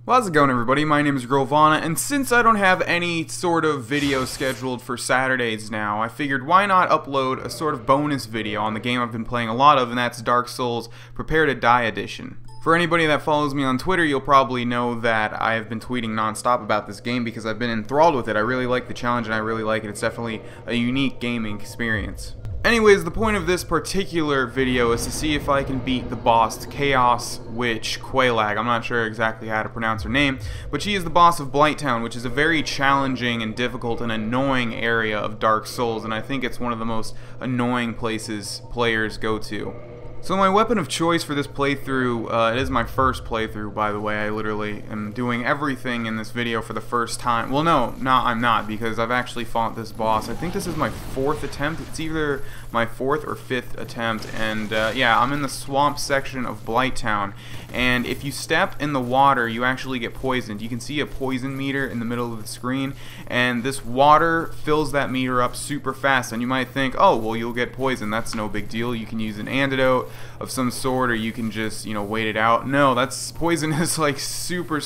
Well, how's it going, everybody? My name is Grovana, and since I don't have any sort of video scheduled for Saturdays now, I figured why not upload a sort of bonus video on the game I've been playing a lot of, and that's Dark Souls Prepare to Die Edition. For anybody that follows me on Twitter, you'll probably know that I have been tweeting non-stop about this game because I've been enthralled with it. I really like the challenge and I really like it. It's definitely a unique gaming experience. Anyways, the point of this particular video is to see if I can beat the boss, Chaos Witch Quelaag. I'm not sure exactly how to pronounce her name, but she is the boss of Blighttown, which is a very challenging and difficult and annoying area of Dark Souls, and I think it's one of the most annoying places players go to. So my weapon of choice for this playthrough, it is my first playthrough, by the way. I literally am doing everything in this video for the first time. Well, no, I'm not, because I've actually fought this boss. I think this is my fourth attempt. It's either my fourth or fifth attempt, and yeah, I'm in the swamp section of Blighttown, and if you step in the water, you actually get poisoned. You can see a poison meter in the middle of the screen, and this water fills that meter up super fast, and you might think, oh, well, you'll get poisoned. That's no big deal. You can use an antidote of some sort, or you can just, wait it out. No, that's poison is like super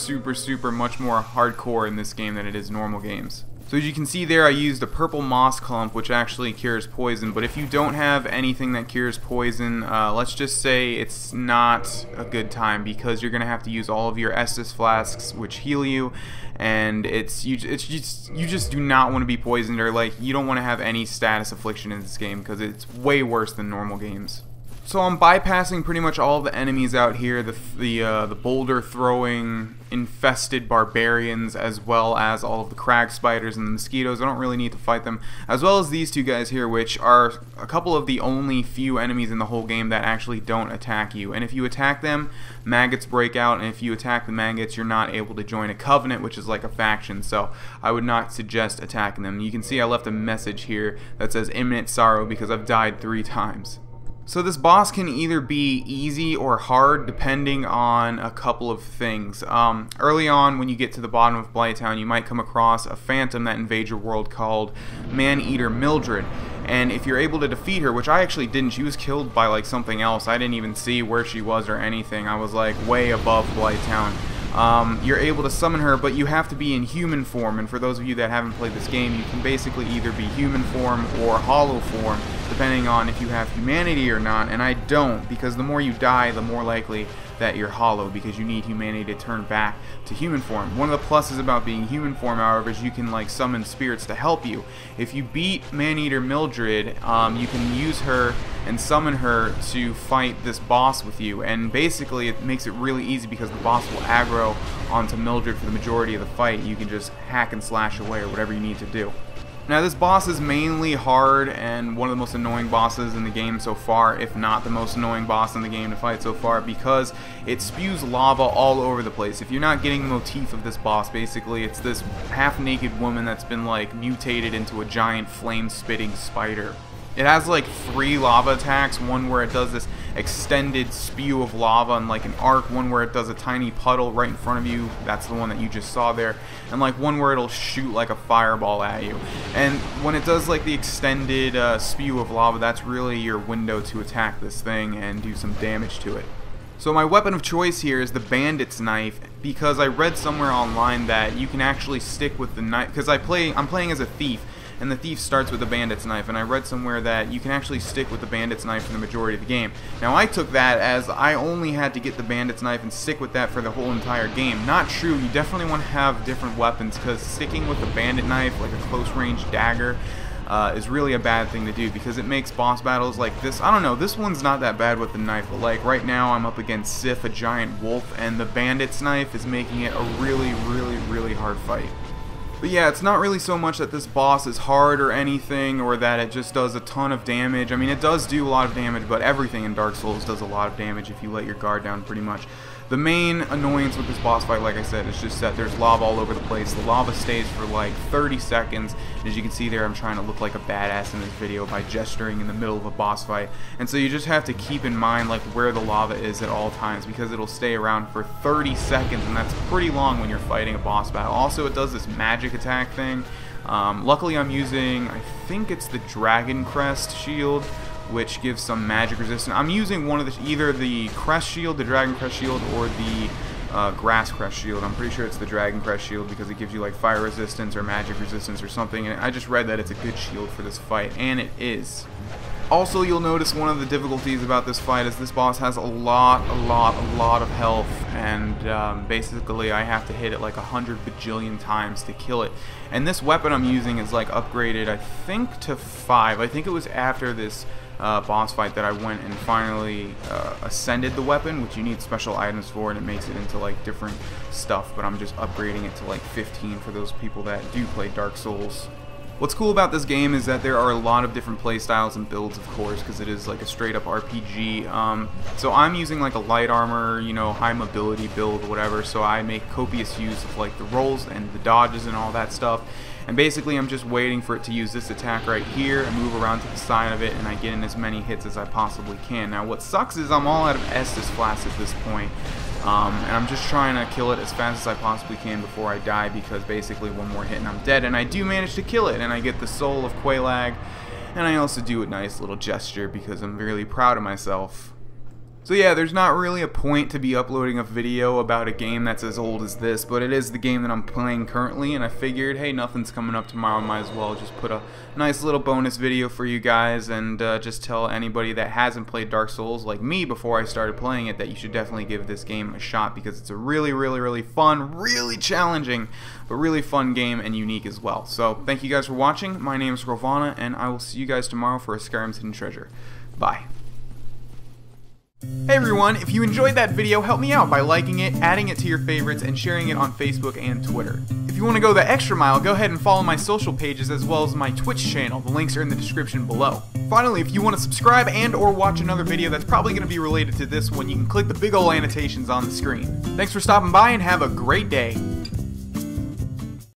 much more hardcore in this game than it is normal games. So as you can see there, I used a purple moss clump, which actually cures poison, but if you don't have anything that cures poison, let's just say it's not a good time, because you're going to have to use all of your Estus flasks, which heal you, and you just do not want to be poisoned, or you don't want to have any status affliction in this game, because it's way worse than normal games. So I'm bypassing pretty much all of the enemies out here, the boulder throwing infested barbarians, as well as all of the crag spiders and the mosquitoes. I don't really need to fight them, as well as these two guys here, which are a couple of the only few enemies in the whole game that actually don't attack you. And if you attack them, maggots break out, and if you attack the maggots, you're not able to join a covenant, which is like a faction, so I would not suggest attacking them. You can see I left a message here that says imminent sorrow because I've died 3 times. So this boss can either be easy or hard depending on a couple of things. Early on, when you get to the bottom of Blighttown, you might come across a phantom that invades your world called Man-Eater Mildred. And if you're able to defeat her, which I actually didn't, she was killed by something else. I didn't even see where she was or anything. I was way above Blighttown. You're able to summon her, but you have to be in human form, and for those of you that haven't played this game, you can basically either be human form or hollow form, depending on if you have humanity or not, and I don't, because the more you die, the more likely that you're hollow, because you need humanity to turn back to human form. One of the pluses about being human form, however, is you can summon spirits to help you. If you beat Man-Eater Mildred, you can use her and summon her to fight this boss with you, and basically it makes it really easy because the boss will aggro onto Mildred for the majority of the fight. You can just hack and slash away or whatever you need to do. Now this boss is mainly hard and one of the most annoying bosses in the game so far, if not the most annoying boss in the game to fight so far, because it spews lava all over the place. If you're not getting the motif of this boss, basically it's this half-naked woman that's been mutated into a giant flame-spitting spider. It has 3 lava attacks, one where it does this extended spew of lava and an arc, one where it does a tiny puddle right in front of you, that's the one that you just saw there, and one where it'll shoot a fireball at you. And when it does the extended spew of lava, that's really your window to attack this thing and do some damage to it. So my weapon of choice here is the bandit's knife, because I read somewhere online that you can actually stick with the knife, because I'm playing as a thief, and the thief starts with the bandit's knife, and I read somewhere that you can actually stick with the bandit's knife for the majority of the game. Now I took that as I only had to get the bandit's knife and stick with that for the whole entire game. Not true, you definitely want to have different weapons, because sticking with the bandit knife, like a close range dagger, is really a bad thing to do, because it makes boss battles like this. I don't know, this one's not that bad with the knife, but right now I'm up against Sif, a giant wolf, and the bandit's knife is making it a really hard fight. But yeah, it's not really so much that this boss is hard or anything, or that it just does a ton of damage. I mean, it does do a lot of damage, but everything in Dark Souls does a lot of damage if you let your guard down pretty much. The main annoyance with this boss fight, like I said, is just that there's lava all over the place. The lava stays for 30 seconds, and as you can see there, I'm trying to look like a badass in this video by gesturing in the middle of a boss fight. And so you just have to keep in mind where the lava is at all times, because it'll stay around for 30 seconds, and that's pretty long when you're fighting a boss battle. Also, it does this magic attack thing. Luckily, I'm using, I think it's the Dragon Crest shield, which gives some magic resistance. I'm using one of either the Crest Shield, the Dragon Crest Shield, or the grass crest shield. I'm pretty sure it's the dragon crest shield because it gives you like fire resistance or magic resistance or something, and I just read that it's a good shield for this fight, and it is. Also, you'll notice one of the difficulties about this fight is this boss has a lot of health, and basically I have to hit it like 100 bajillion times to kill it. And this weapon I'm using is like upgraded, I think, to 5. I think it was after this boss fight that I went and finally ascended the weapon, which you need special items for, and it makes it into like different stuff, but I'm just upgrading it to like 15 for those people that do play Dark Souls. What's cool about this game is that there are a lot of different playstyles and builds, of course, because it is like a straight up RPG. So I'm using like a light armor, you know, high mobility build, whatever, so I make copious use of like the rolls and the dodges and all that stuff. And basically I'm just waiting for it to use this attack right here and move around to the side of it, and I get in as many hits as I possibly can. Now what sucks is I'm all out of Estus Flask at this point. And I'm just trying to kill it as fast as I possibly can before I die, because basically one more hit and I'm dead, and I do manage to kill it, and I get the soul of Quelaag, and I also do a nice little gesture because I'm really proud of myself. So yeah, there's not really a point to be uploading a video about a game that's as old as this, but it is the game that I'm playing currently, and I figured, hey, nothing's coming up tomorrow, might as well just put a nice little bonus video for you guys, and just tell anybody that hasn't played Dark Souls like me before I started playing it that you should definitely give this game a shot, because it's a really fun, really challenging, but really fun game and unique as well. So thank you guys for watching. My name is Rovana, and I will see you guys tomorrow for a Skyrim's Hidden Treasure. Bye. Hey everyone, if you enjoyed that video, help me out by liking it, adding it to your favorites, and sharing it on Facebook and Twitter. If you want to go the extra mile, go ahead and follow my social pages as well as my Twitch channel. The links are in the description below. Finally, if you want to subscribe and or watch another video that's probably going to be related to this one, you can click the big ol' annotations on the screen. Thanks for stopping by and have a great day.